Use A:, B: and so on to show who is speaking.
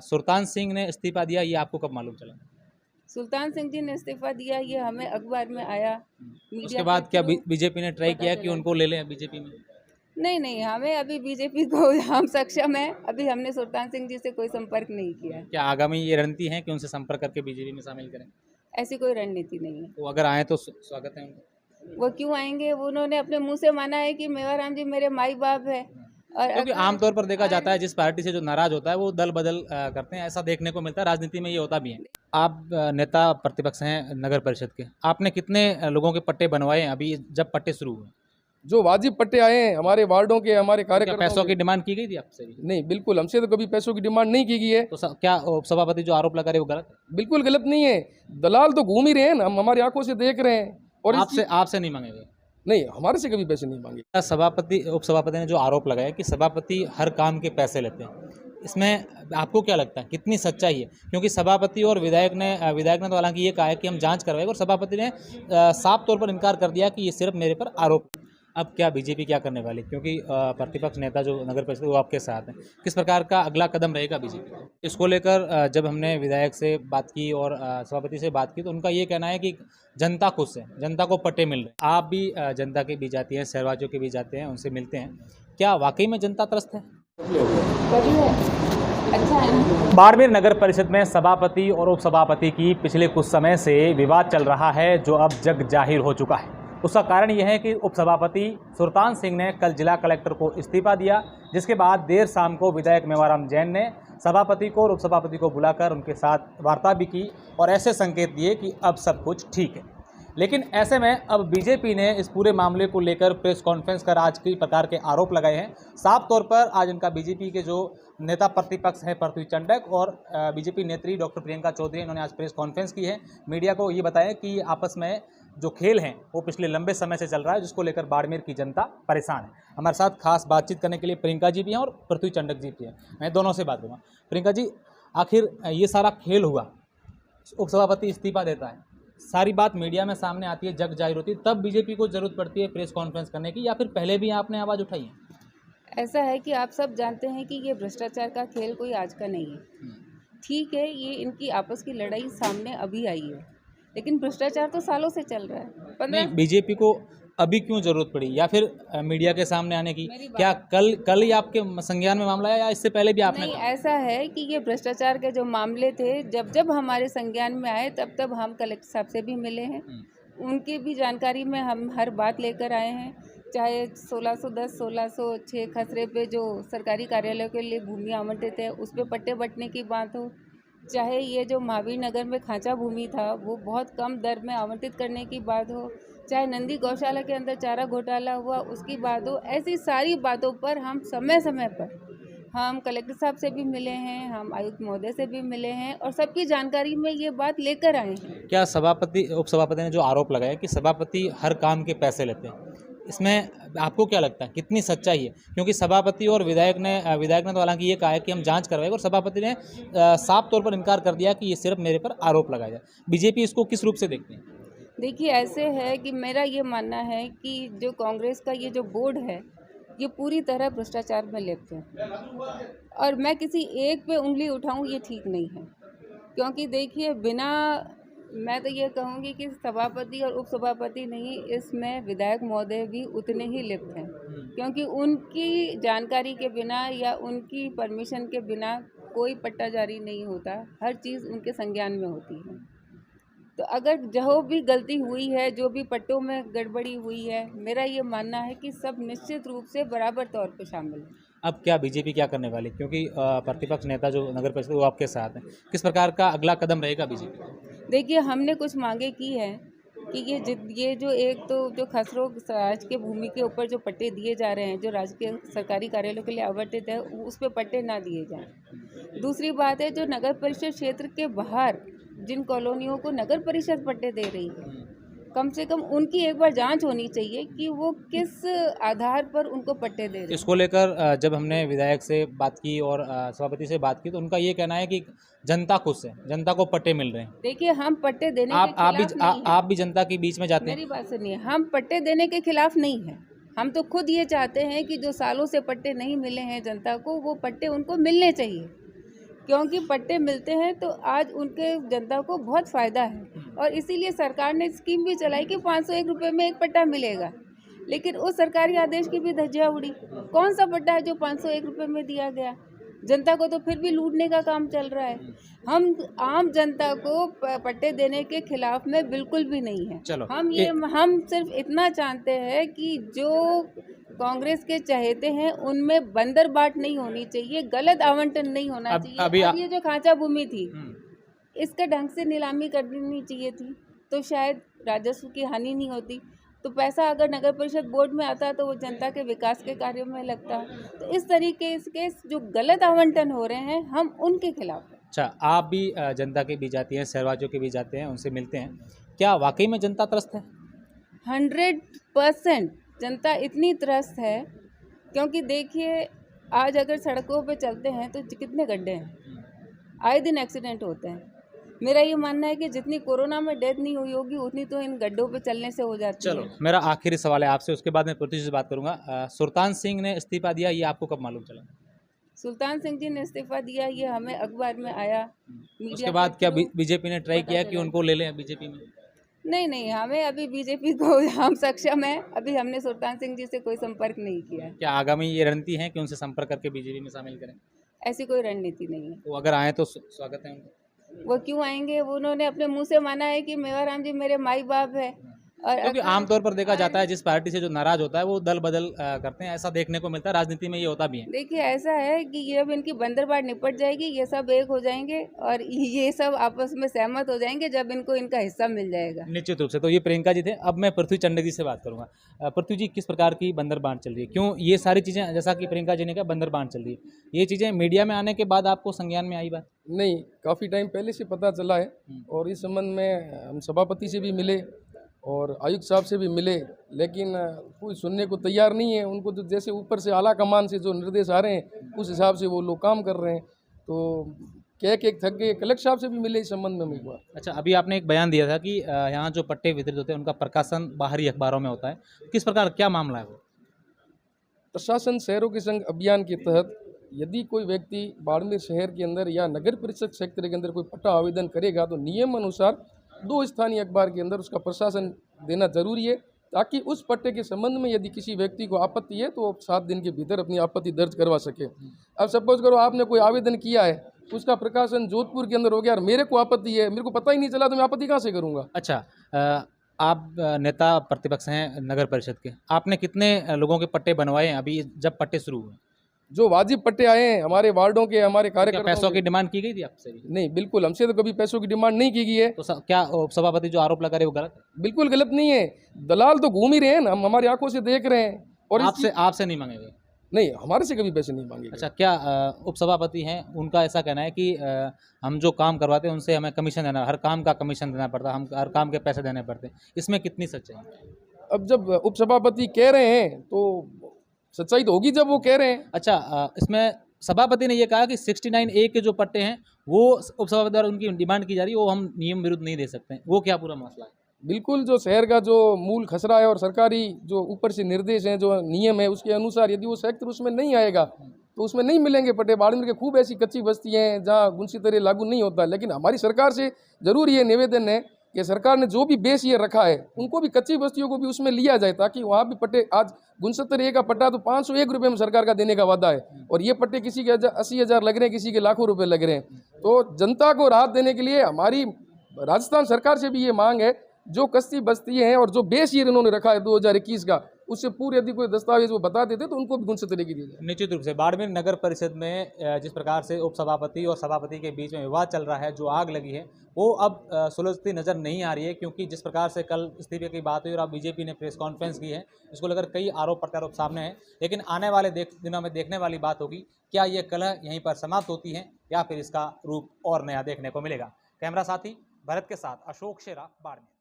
A: सुल्तान सिंह ने इस्तीफा दिया, ये आपको कब मालूम चला?
B: सुल्तान सिंह जी ने इस्तीफा दिया, ये हमें अखबार में आया, मीडिया
A: उसके
B: के
A: बाद क्या
B: थ्रू
A: बीजेपी ने ट्राई
B: पता
A: किया कि
B: चला।
A: उनको ले लें बीजेपी में?
B: नहीं नहीं, हमें अभी बीजेपी को हम सक्षम है, अभी हमने सुल्तान सिंह जी से कोई संपर्क नहीं किया है।
A: क्या आगामी ये रणनीति है कि उनसे संपर्क करके बीजेपी में शामिल करें?
B: ऐसी कोई रणनीति नहीं है।
A: तो अगर आए तो स्वागत है उनका।
B: वो क्यों आएंगे? वो उन्होंने अपने मुंह से माना है कि मेवाराम जी मेरे माई बाप है। और
A: क्योंकि
B: अगर
A: आमतौर पर देखा जाता है जिस पार्टी से जो नाराज होता है वो दल बदल करते हैं, ऐसा देखने को मिलता है, राजनीति में ये होता भी है। आप नेता प्रतिपक्ष हैं नगर परिषद के, आपने कितने लोगों के पट्टे बनवाए हैं अभी जब पट्टे शुरू हुए?
C: जो वाजिब पट्टे आए हैं हमारे वार्डों के, हमारे
A: क्या
C: कार्यकर्ताओं
A: पैसों
C: के।
A: की डिमांड की गई थी आपसे भी?
C: नहीं, बिल्कुल हमसे तो कभी पैसों की डिमांड नहीं की गई है।
A: तो क्या उपसभापति जो आरोप लगा रहे वो गलत है?
C: बिल्कुल गलत नहीं है, दलाल तो घूम ही रहे हैं ना, हम हमारी आंखों से देख रहे हैं। और
A: आपसे नहीं मांगे गए?
C: नहीं, हमारे से कभी पैसे नहीं मांगे।
A: सभापति उपसभापति ने जो आरोप लगाया कि सभापति हर काम के पैसे लेते हैं, इसमें आपको क्या लगता है कितनी सच्चाई है? क्योंकि सभापति और विधायक ने तो हालांकि ये कहा है कि हम जांच करवाएंगे, और सभापति ने साफ तौर पर इनकार कर दिया कि ये सिर्फ मेरे पर आरोप। अब क्या बीजेपी क्या करने वाली, क्योंकि प्रतिपक्ष नेता जो नगर परिषद वो आपके साथ हैं, किस प्रकार का अगला कदम रहेगा बीजेपी? इसको लेकर जब हमने विधायक से बात की और सभापति से बात की तो उनका ये कहना है कि जनता खुश है, जनता को पट्टे मिल रहे हैं। आप भी जनता के बीच जाती हैं, शहरवासियों के बीच जाते हैं, उनसे मिलते हैं, क्या वाकई में जनता त्रस्त है?
B: अच्छा है।
A: बाड़मेर नगर परिषद में सभापति और उपसभापति की पिछले कुछ समय से विवाद चल रहा है, जो अब जग जाहिर हो चुका है। उसका कारण यह है कि उपसभापति सुल्तान सिंह ने कल जिला कलेक्टर को इस्तीफा दिया, जिसके बाद देर शाम को विधायक मेवाराम जैन ने सभापति को और उपसभापति को बुलाकर उनके साथ वार्ता भी की और ऐसे संकेत दिए कि अब सब कुछ ठीक है। लेकिन ऐसे में अब बीजेपी ने इस पूरे मामले को लेकर प्रेस कॉन्फ्रेंस कर आज कई प्रकार के आरोप लगाए हैं। साफ तौर पर आज इनका बीजेपी के जो नेता प्रतिपक्ष हैं पृथ्वी चंडक और बीजेपी नेत्री डॉक्टर प्रियंका चौधरी, इन्होंने आज प्रेस कॉन्फ्रेंस की है। मीडिया को ये बताया कि आपस में जो खेल हैं वो पिछले लंबे समय से चल रहा है, जिसको लेकर बाड़मेर की जनता परेशान है। हमारे साथ खास बातचीत करने के लिए प्रियंका जी भी हैं और पृथ्वी चंडक जी भी हैं। मैं दोनों से बात करूँगा। प्रियंका जी, आखिर ये सारा खेल हुआ, उपसभापति इस्तीफा देता है, सारी बात मीडिया में सामने आती है, जग जाहिर होती है, तब बीजेपी को जरूरत पड़ती है प्रेस कॉन्फ्रेंस करने की, या फिर पहले भी आपने आवाज़ उठाई है?
B: ऐसा है कि आप सब जानते हैं कि ये भ्रष्टाचार का खेल कोई आज का नहीं है। ठीक है, ये इनकी आपस की लड़ाई सामने अभी आई है, लेकिन भ्रष्टाचार तो सालों से चल रहा है।
A: नहीं, बीजेपी को अभी क्यों जरूरत पड़ी, या फिर मीडिया के सामने आने की? क्या कल ही आपके संज्ञान में मामला है या इससे पहले भी आपने?
B: नहीं, ऐसा है कि ये भ्रष्टाचार के जो मामले थे जब हमारे संज्ञान में आए तब हम कलेक्टर साहब से भी मिले हैं, उनकी भी जानकारी में हम हर बात लेकर आए हैं। चाहे 1610 1606 खसरे पे जो सरकारी कार्यालयों के लिए भूमि आवंटित है उस पर पट्टे बंटने की बात हो, चाहे ये जो महावीर नगर में खांचा भूमि था वो बहुत कम दर में आवंटित करने की बात हो, चाहे नंदी गौशाला के अंदर चारा घोटाला हुआ उसकी बात हो, ऐसी सारी बातों पर हम समय समय पर हम कलेक्टर साहब से भी मिले हैं, हम आयुक्त महोदय से भी मिले हैं और सबकी जानकारी में ये बात लेकर आए हैं।
A: क्या उपसभापति ने जो आरोप लगाया कि सभापति हर काम के पैसे लेते हैं, इसमें आपको क्या लगता है कितनी सच्चाई है? क्योंकि सभापति और विधायक ने तो हालांकि ये कहा है कि हम जांच करवाएंगे, और सभापति ने साफ तौर पर इनकार कर दिया कि ये सिर्फ मेरे पर आरोप लगाया जाए। बीजेपी इसको किस रूप से देखती है?
B: देखिए, ऐसे है कि मेरा ये मानना है कि जो कांग्रेस का ये जो बोर्ड है ये पूरी तरह भ्रष्टाचार में लिप्त है, और मैं किसी एक पे उंगली उठाऊं ये ठीक नहीं है। क्योंकि देखिए, मैं तो ये कहूँगी कि सभापति और उपसभापति नहीं, इसमें विधायक महोदय भी उतने ही लिप्त हैं, क्योंकि उनकी जानकारी के बिना या उनकी परमिशन के बिना कोई पट्टा जारी नहीं होता, हर चीज़ उनके संज्ञान में होती है। तो अगर जो भी गलती हुई है, जो भी पट्टों में गड़बड़ी हुई है, मेरा ये मानना है कि सब निश्चित रूप से बराबर तौर पर शामिल हैं।
A: अब क्या बीजेपी क्या करने वाली, क्योंकि प्रतिपक्ष नेता जो नगर परिषद वो आपके साथ हैं, किस प्रकार का अगला कदम रहेगा बीजेपी?
B: देखिए, हमने कुछ मांगे की है कि ये जो एक तो जो खसरों राज के भूमि के ऊपर जो पट्टे दिए जा रहे हैं, जो राजकीय सरकारी कार्यालयों के लिए आवंटित है, उस पर पट्टे ना दिए जाएं। दूसरी बात है, जो नगर परिषद क्षेत्र के बाहर जिन कॉलोनियों को नगर परिषद पट्टे दे रही है, कम से कम उनकी एक बार जांच होनी चाहिए कि वो किस आधार पर उनको पट्टे दे रहे हैं।
A: इसको लेकर जब हमने विधायक से बात की और सभापति से बात की तो उनका ये कहना है कि जनता खुश है, जनता को पट्टे मिल रहे हैं।
B: देखिए, हम पट्टे देने के खिलाफ नहीं हैं।
A: आप भी जनता के बीच में जाते हैं।
B: मेरी बात सुनिए, हम पट्टे देने के खिलाफ नहीं हैं, हम तो खुद ये चाहते हैं कि जो सालों से पट्टे नहीं मिले हैं जनता को, वो पट्टे उनको मिलने चाहिए। क्योंकि पट्टे मिलते हैं तो आज उनके जनता को बहुत फ़ायदा है और इसीलिए सरकार ने स्कीम भी चलाई कि 501 रुपये में एक पट्टा मिलेगा। लेकिन उस सरकारी आदेश की भी धज्जियाँ उड़ी। कौन सा पट्टा है जो 501 रुपये में दिया गया? जनता को तो फिर भी लूटने का काम चल रहा है। हम आम जनता को पट्टे देने के खिलाफ में बिल्कुल भी नहीं है।
A: चलो,
B: हम सिर्फ इतना चाहते हैं कि जो कांग्रेस के चहेते हैं उनमें बंदरबाट नहीं होनी चाहिए, गलत आवंटन नहीं होना चाहिए। अब ये जो खांचा भूमि थी इसका ढंग से नीलामी करनी चाहिए थी तो शायद राजस्व की हानि नहीं होती। तो पैसा अगर नगर परिषद बोर्ड में आता तो वो जनता के विकास के कार्यों में लगता। तो इस तरीके के जो गलत आवंटन हो रहे हैं हम उनके खिलाफ हैं।
A: अच्छा, आप भी जनता के बीच जाती हैं, शहरवासियों के बीच जाते हैं, उनसे मिलते हैं, क्या वाकई में जनता त्रस्त है?
B: 100% जनता इतनी त्रस्त है क्योंकि देखिए आज अगर सड़कों पे चलते हैं तो कितने गड्ढे हैं, आए दिन एक्सीडेंट होते हैं। मेरा ये मानना है कि जितनी कोरोना में डेथ नहीं हुई होगी उतनी तो इन गड्ढों पे चलने से हो जाती है।
A: चलो, मेरा आखिरी सवाल है आपसे, उसके बाद मैं पृथ्वी से बात करूंगा। सुल्तान सिंह ने इस्तीफा दिया, ये आपको कब मालूम चला?
B: सुल्तान सिंह जी ने इस्तीफा दिया ये हमें अखबार में आया।
A: उसके बाद क्या बीजेपी ने ट्राई किया कि उनको ले लें बीजेपी में?
B: नहीं, हमें अभी बीजेपी को हम सक्षम है, अभी हमने सुल्तान सिंह जी से कोई संपर्क नहीं किया।
A: क्या आगामी ये रणनीति है कि उनसे संपर्क करके बीजेपी में शामिल करें?
B: ऐसी कोई रणनीति नहीं है।
A: वो अगर आए तो स्वागत है उनका।
B: वो क्यों आएंगे? वो उन्होंने अपने मुंह से माना है कि मेवाराम जी मेरे माई बाप है। और
A: क्योंकि आमतौर पर देखा जाता है जिस पार्टी से जो नाराज होता है वो दल बदल करते हैं, ऐसा देखने को मिलता है, राजनीति में ये होता भी है।
B: देखिए ऐसा है कि ये अब इनकी बंदरबाट निपट जाएगी, ये सब एक हो जाएंगे और ये सब आपस में सहमत हो जाएंगे जब इनको इनका हिस्सा मिल जाएगा।
A: निश्चित रूप से। तो ये प्रियंका जी थे। अब मैं पृथ्वी चंडे जी से बात करूंगा। पृथ्वी जी, किस प्रकार की बंदरबाट चल रही है? क्यों ये सारी चीज़ें, जैसा कि प्रियंका जी ने कहा बंदरबाट चल रही है, ये चीज़ें मीडिया में आने के बाद आपको संज्ञान में आई बात?
C: नहीं, काफ़ी टाइम पहले से पता चला है और इस संबंध में हम सभापति से भी मिले और आयुक्त साहब से भी मिले, लेकिन कोई सुनने को तैयार नहीं है। उनको जो जैसे ऊपर से आला कमान से जो निर्देश आ रहे हैं उस हिसाब से वो लोग काम कर रहे हैं। तो कह के थक गए। कलेक्टर साहब से भी मिले इस संबंध में एक बार।
A: अच्छा, अभी आपने एक बयान दिया था कि यहाँ जो पट्टे वितरित होते हैं उनका प्रकाशन बाहरी अखबारों में होता है, किस प्रकार, क्या मामला है वो?
C: प्रशासन शहरों के संग अभियान के तहत यदि कोई व्यक्ति बाड़मेर शहर के अंदर या नगर परिषद क्षेत्र के अंदर कोई पट्टा आवेदन करेगा तो नियम अनुसार 2 स्थानीय अखबार के अंदर उसका प्रशासन देना जरूरी है, ताकि उस पट्टे के संबंध में यदि किसी व्यक्ति को आपत्ति है तो 7 दिन के भीतर अपनी आपत्ति दर्ज करवा सके। अब सपोज करो आपने कोई आवेदन किया है, उसका प्रकाशन जोधपुर के अंदर हो गया और मेरे को आपत्ति है, मेरे को पता ही नहीं चला, तो मैं आपत्ति कहाँ से करूँगा?
A: अच्छा, आप नेता प्रतिपक्ष हैं नगर परिषद के, आपने कितने लोगों के पट्टे बनवाए हैं अभी जब पट्टे शुरू हुए?
C: जो वाजिब पट्टे आए हैं हमारे वार्डों के, हमारे
A: क्या
C: कार्यकर्ताओं
A: पैसों की डिमांड की गई थी आपसे भी?
C: नहीं, बिल्कुल हमसे तो कभी पैसों की डिमांड नहीं की गई है।
A: तो क्या सभापति जो आरोप लगा रहे वो गलत है?
C: बिल्कुल गलत नहीं है। दलाल तो घूम ही रहे हैं ना, हम हमारी आंखों से देख रहे हैं। और
A: आपसे नहीं मांगे गए?
C: नहीं, हमारे से कभी पैसे नहीं मांगे।
A: अच्छा, क्या उपसभापति हैं उनका ऐसा कहना है कि हम जो काम करवाते हैं उनसे हमें कमीशन देना, हर काम का कमीशन देना पड़ता है, हम हर काम के पैसे देने पड़ते हैं, इसमें कितनी सच्चाई है?
C: अब जब उपसभापति कह रहे हैं तो सच्चाई तो होगी जब वो कह रहे हैं।
A: अच्छा, इसमें सभापति ने ये कहा कि 69A के जो पट्टे हैं वो उपसभापति द्वारा उनकी डिमांड की जा रही है, वो हम नियम विरुद्ध नहीं दे सकते हैं, वो क्या पूरा मसला है?
C: बिल्कुल, जो शहर का जो मूल खसरा है और सरकारी जो ऊपर से निर्देश हैं, जो नियम है उसके अनुसार यदि वो सेक्टर उसमें नहीं आएगा तो उसमें नहीं मिलेंगे पट्टे। बाड़मेर के खूब ऐसी कच्ची बस्ती हैं जहाँ गुंसी तरह लागू नहीं होता, लेकिन हमारी सरकार से जरूर ये निवेदन है कि सरकार ने जो भी बेस ये रखा है उनको भी कच्ची बस्तियों को भी उसमें लिया जाए, ताकि वहाँ भी पट्टे, आज 69A का पट्टा तो 501 रुपये में सरकार का देने का वादा है और ये पट्टे किसी के 80,000 लग रहे हैं, किसी के लाखों रुपए लग रहे हैं। तो जनता को राहत देने के लिए हमारी राजस्थान सरकार से भी ये मांग है, जो कच्ची बस्ती हैं और जो बेस ये इन्होंने रखा है 2021 का, उससे पूरे यदि कोई दस्तावेज वो बता देते तो उनको भी गुंसित तरीके दी जाए।
A: निश्चित रूप से बाड़मेर नगर परिषद में जिस प्रकार से उपसभापति और सभापति के बीच में विवाद चल रहा है, जो आग लगी है वो अब सुलझती नजर नहीं आ रही है, क्योंकि जिस प्रकार से कल इस्तीफे की बात हुई और अब बीजेपी ने प्रेस कॉन्फ्रेंस की है, इसको लेकर कई आरोप प्रत्यारोप सामने हैं। लेकिन आने वाले दिनों में देखने वाली बात होगी, क्या ये कलह यहीं पर समाप्त होती है या फिर इसका रूप और नया देखने को मिलेगा। कैमरा साथी भरत के साथ अशोक शेरा, बाड़मेर।